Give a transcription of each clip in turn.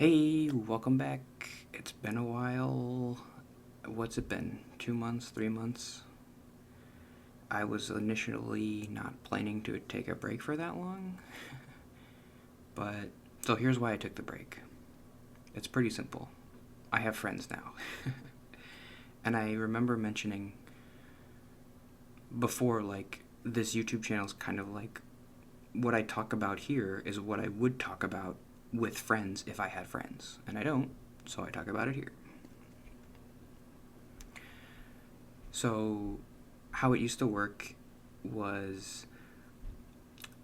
Hey, welcome back. It's been a while. What's it been? 2 months, 3 months? I was initially not planning to take a break for that long, but so here's why I took the break. It's pretty simple. I have friends now. And I remember mentioning before, like, this YouTube channel is kind of like what I talk about here is what I would talk about with friends if I had friends. And I don't, so I talk about it here. So, how it used to work was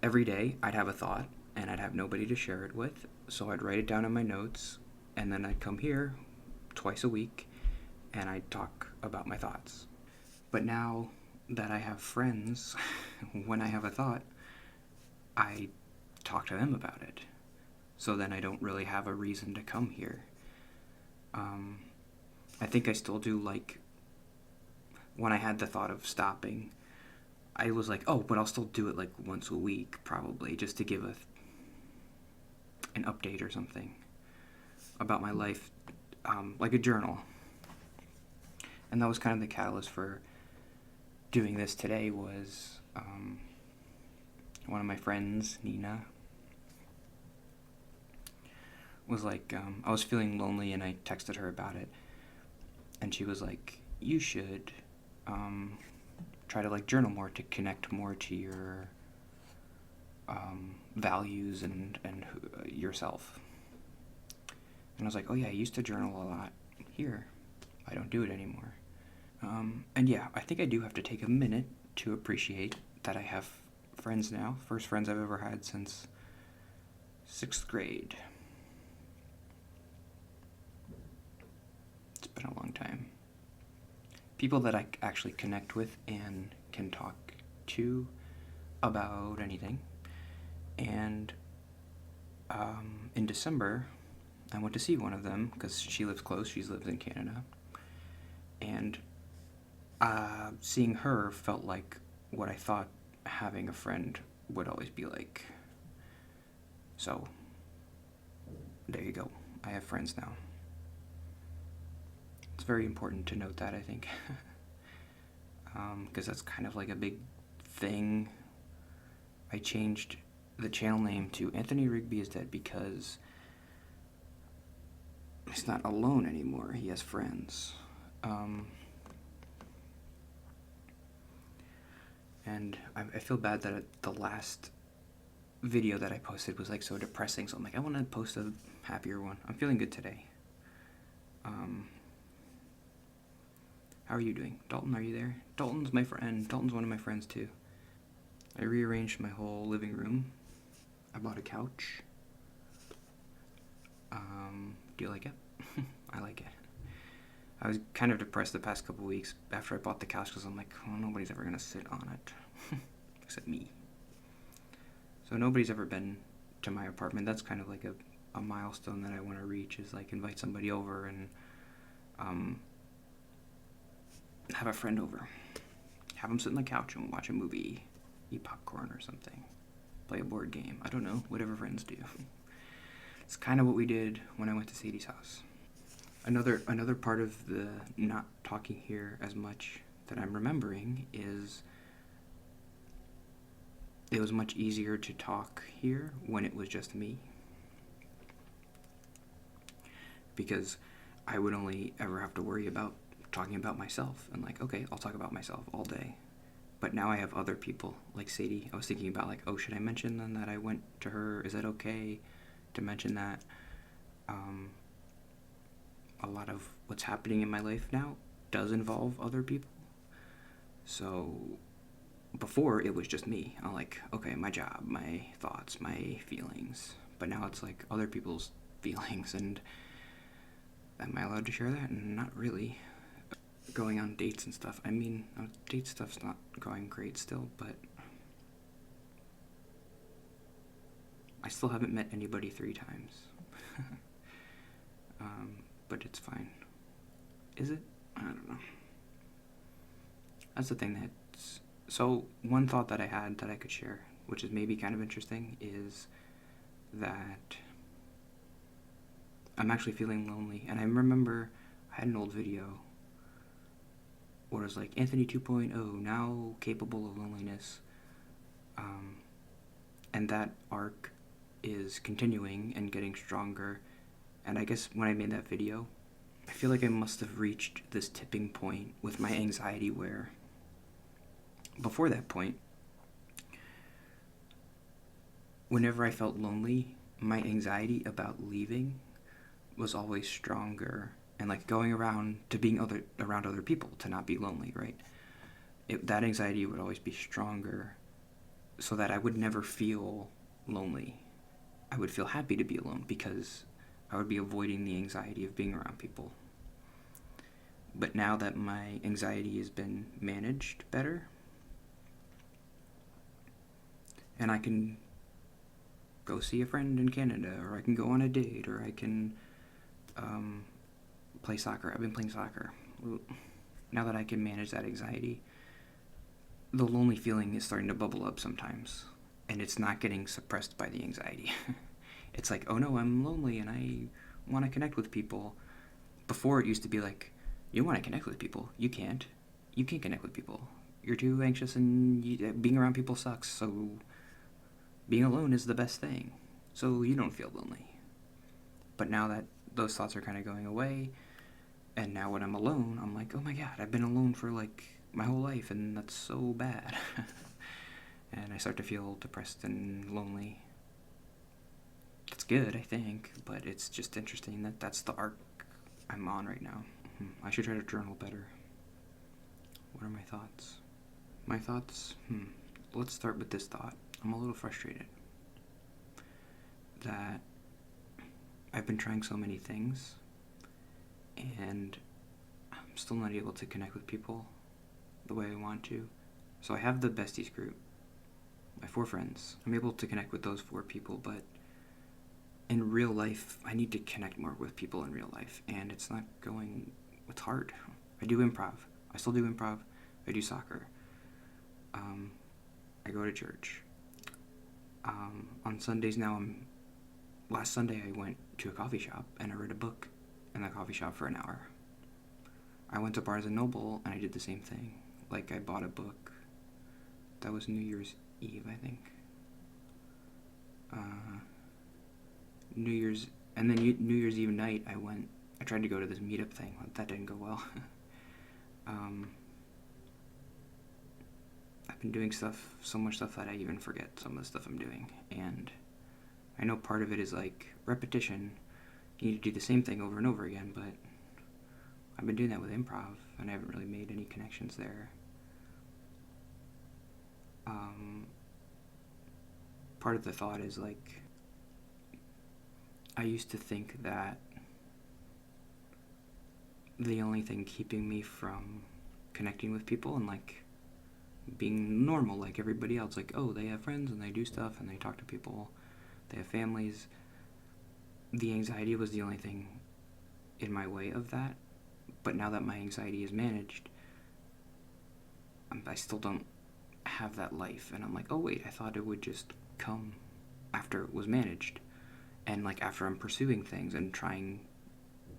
every day I'd have a thought and I'd have nobody to share it with, so I'd write it down in my notes and then I'd come here twice a week and I'd talk about my thoughts. But now that I have friends, when I have a thought, I talk to them about it. So then I don't really have a reason to come here. I think I still do, like, when I had the thought of stopping, I was like, oh, but I'll still do it like once a week, probably, just to give an update or something about my life, like a journal. And that was kind of the catalyst for doing this today was one of my friends, Nina, was like, I was feeling lonely and I texted her about it. And she was like, you should try to like journal more to connect more to your values and yourself. And I was like, oh yeah, I used to journal a lot here. I don't do it anymore. And yeah, I think I do have to take a minute to appreciate that I have friends now. First friends I've ever had since 6th grade. It's been a long time. People that I actually connect with and can talk to about anything. And in December, I went to see one of them because she lives close. She lives in Canada. And seeing her felt like what I thought having a friend would always be like. So, there you go. I have friends now. It's very important to note that, I think. Because that's kind of like a big thing. I changed the channel name to Anthony Rigby is Dead because he's not alone anymore. He has friends. And I feel bad that the last video that I posted was like so depressing, so I'm like, I want to post a happier one. I'm feeling good today. How are you doing? Dalton, are you there? Dalton's my friend. Dalton's one of my friends too. I rearranged my whole living room. I bought a couch. Do you like it? I like it. I was kind of depressed the past couple weeks after I bought the couch because I'm like, oh, nobody's ever going to sit on it. Except me. So nobody's ever been to my apartment. That's kind of like a milestone that I want to reach is like invite somebody over and have a friend over. Have them sit on the couch and watch a movie, eat popcorn or something. Play a board game. I don't know, whatever friends do. It's kind of what we did when I went to Sadie's house. Another part of the not talking here as much that I'm remembering is it was much easier to talk here when it was just me. Because I would only ever have to worry about talking about myself and like, okay, I'll talk about myself all day. But now I have other people, like Sadie. I was thinking about like, oh, should I mention then that I went to her? Is that okay to mention that? A lot of what's happening in my life now does involve other people. So before it was just me. I'm like, okay, my job, my thoughts, my feelings. But now it's like other people's feelings, and am I allowed to share that? Not really. Going on dates and stuff. I mean, date stuff's not going great still, but I still haven't met anybody 3 times. But it's fine. Is it? I don't know. That's the thing that's... So, one thought that I had that I could share, which is maybe kind of interesting, is that I'm actually feeling lonely. And I remember I had an old video where it was like, Anthony 2.0, now capable of loneliness. Um, and that arc is continuing and getting stronger. And I guess when I made that video, I feel like I must have reached this tipping point with my anxiety where before that point, whenever I felt lonely, my anxiety about leaving was always stronger, and like going around to being around other people to not be lonely, right? That anxiety would always be stronger, so that I would never feel lonely. I would feel happy to be alone because I would be avoiding the anxiety of being around people. But now that my anxiety has been managed better, and I can go see a friend in Canada, or I can go on a date, or I can play soccer. I've been playing soccer. Now that I can manage that anxiety, the lonely feeling is starting to bubble up sometimes, and it's not getting suppressed by the anxiety. It's like, oh no, I'm lonely and I want to connect with people. Before it used to be like, you want to connect with people. You can't. You can't connect with people. You're too anxious and being around people sucks, so being alone is the best thing. So you don't feel lonely. But now that those thoughts are kind of going away, and now when I'm alone, I'm like, oh my god, I've been alone for like my whole life, and that's so bad. And I start to feel depressed and lonely. That's good, I think, but it's just interesting that that's the arc I'm on right now. I should try to journal better. What are my thoughts? My thoughts? Let's start with this thought. I'm a little frustrated that I've been trying so many things, and I'm still not able to connect with people the way I want to. So I have the besties group, my 4 friends. I'm able to connect with those 4 people, but in real life, I need to connect more with people in real life, and it's hard. I do improv. I still do improv. I do soccer. I go to church. On Sundays now, last Sunday I went to a coffee shop and I read a book in the coffee shop for an hour. I went to Barnes & Noble and I did the same thing. Like, I bought a book. That was New Year's Eve, I think. New Year's Eve night, I tried to go to this meetup thing. That didn't go well. I've been doing so much stuff that I even forget some of the stuff I'm doing. And I know part of it is like repetition. You need to do the same thing over and over again, but I've been doing that with improv, and I haven't really made any connections there. Part of the thought is like, I used to think that the only thing keeping me from connecting with people and like being normal like everybody else, like, oh, they have friends and they do stuff and they talk to people, they have families, the anxiety was the only thing in my way of that. But now that my anxiety is managed, I still don't have that life, and I'm like, oh wait, I thought it would just come after it was managed, and like after I'm pursuing things and trying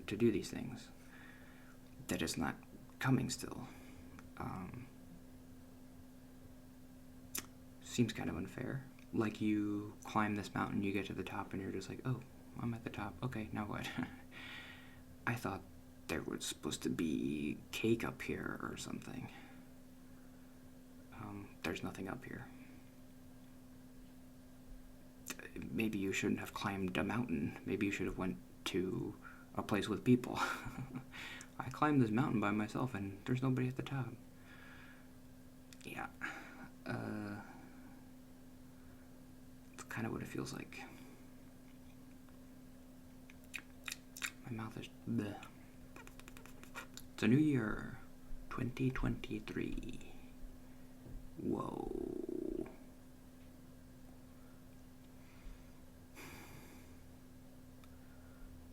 to do these things. That is not coming still. Seems kind of unfair. Like, you climb this mountain, you get to the top, and you're just like, oh, I'm at the top. Okay, now what? I thought there was supposed to be cake up here or something. There's nothing up here. Maybe you shouldn't have climbed a mountain. Maybe you should have went to a place with people. I climbed this mountain by myself and there's nobody at the top. Yeah. It's kind of what it feels like. My mouth is bleh. It's a new year. 2023. Whoa.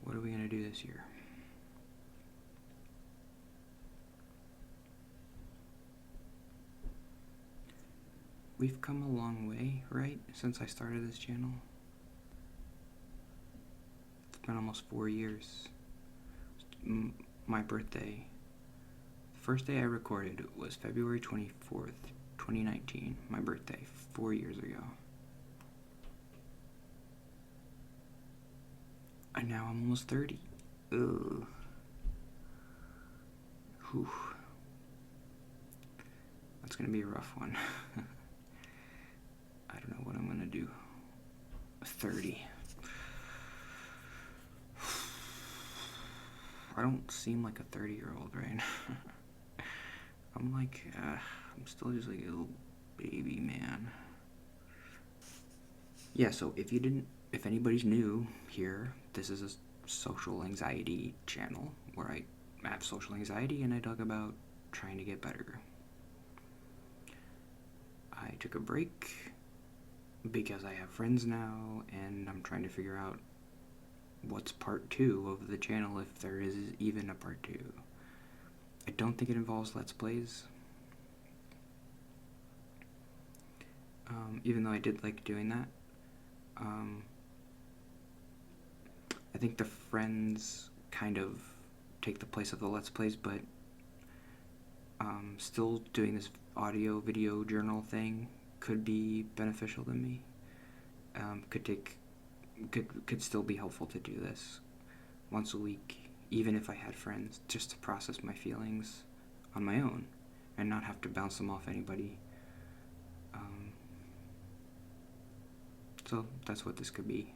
What are we going to do this year? We've come a long way, right? Since I started this channel. been almost 4 years. My birthday, the first day I recorded was February 24th, 2019. My birthday, 4 years ago. And now I'm almost 30. Ugh. Whew. That's gonna be a rough one. I don't know what I'm gonna do. 30. I don't seem like a 30-year-old, right? I'm like, I'm still just like a little baby man. Yeah, so if anybody's new here, this is a social anxiety channel where I have social anxiety and I talk about trying to get better. I took a break because I have friends now and I'm trying to figure out what's part 2 of the channel, if there is even a part 2. I don't think it involves Let's Plays. Even though I did like doing that. I think the friends kind of take the place of the Let's Plays, but still doing this audio video journal thing could be beneficial to me. Could still be helpful to do this once a week, even if I had friends, just to process my feelings on my own and not have to bounce them off anybody. So that's what this could be.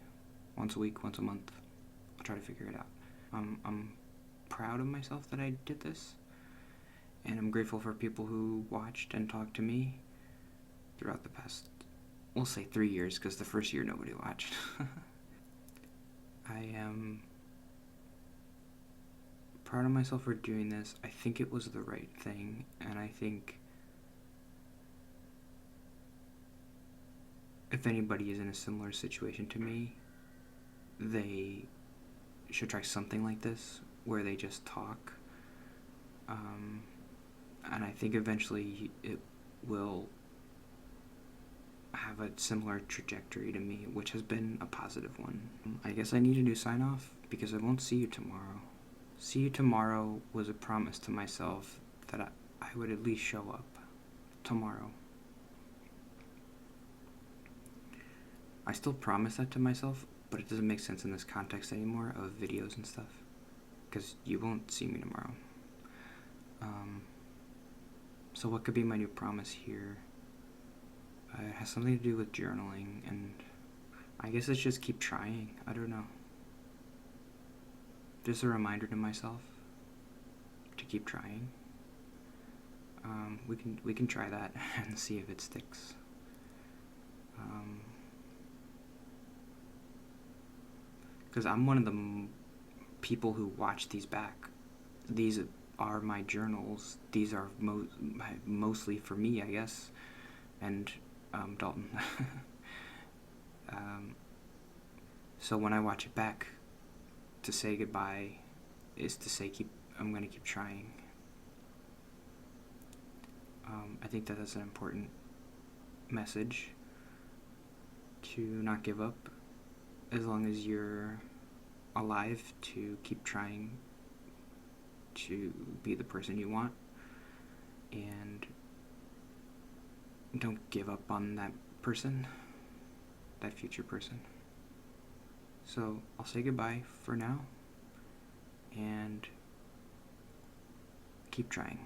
Once a week, once a month. I'll try to figure it out. I'm proud of myself that I did this, and I'm grateful for people who watched and talked to me throughout the past, we'll say 3 years, because the first year nobody watched. I am proud of myself for doing this. I think it was the right thing, and I think if anybody is in a similar situation to me, they should try something like this, where they just talk. And I think eventually it will have a similar trajectory to me, which has been a positive one. I guess I need to do sign off because I won't see you tomorrow. See you tomorrow was a promise to myself that I would at least show up tomorrow. I still promise that to myself, but it doesn't make sense in this context anymore of videos and stuff, because you won't see me tomorrow. So what could be my new promise here? It has something to do with journaling, and I guess it's just keep trying. I don't know. Just a reminder to myself to keep trying. We can try that and see if it sticks. Because I'm one of the people who watch these back. These are my journals. These are mostly for me, I guess, and Dalton. So when I watch it back, to say goodbye is to say I'm going to keep trying. I think that that's an important message, to not give up as long as you're alive, to keep trying to be the person you want, and don't give up on that person, that future person. So I'll say goodbye for now and keep trying.